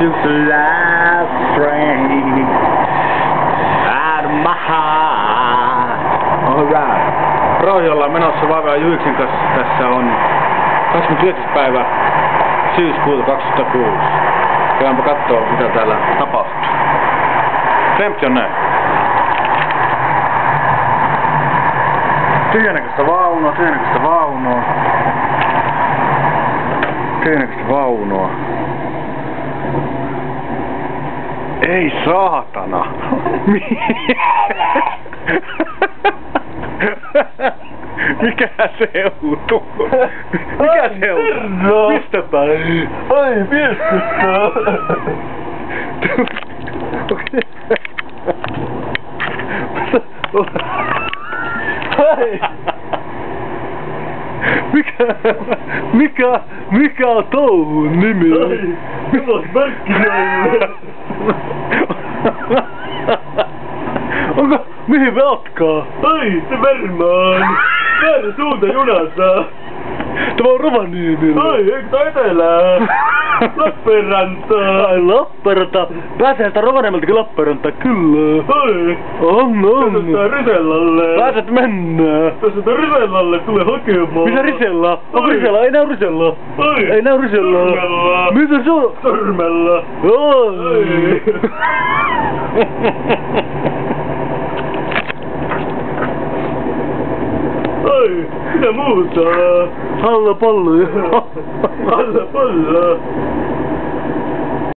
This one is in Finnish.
took the last train out of my heart. Alright. Rohjolla on menossa Vavea Juiksen kanssa. Tässä on 29. päivä syyskuuta 2006. Käydäänpä kattoo mitä täällä tapahtuu. Tempti on näin. Tyhjänäköistä vaunua, tyhjänäköistä vaunua. Tyhjänäköistä vaunua. Ei saatana! Mikä seutu? Mikä seutu? Mistä päin? Ai, viestittää! Hei! Mikä on touhun nimi? Ai, hyvät merkkinöille! Onko, mihin me otkaa? Ai, se Vermaan! Väärä suunta junassa! Tämä on Rovaniemellä. Ai, eikö tää etelää? Lappeenrantaa! Ai Lappeenranta. Pääseestä Rovaniemeltäkin Lappeenrantaan, kyllä. Ai! On. Tässä tää Risellalle! Pääset mennään. Tässä tää Risellalle tulee hakemaan! Missä Risella? Onko Ai. Risella? Ei näy Risella. Ai! Ei näy Risella. Sormella! Missä se on? Sormella! Ai. Ai, mitä muuta? Halla palloja. Alla palla!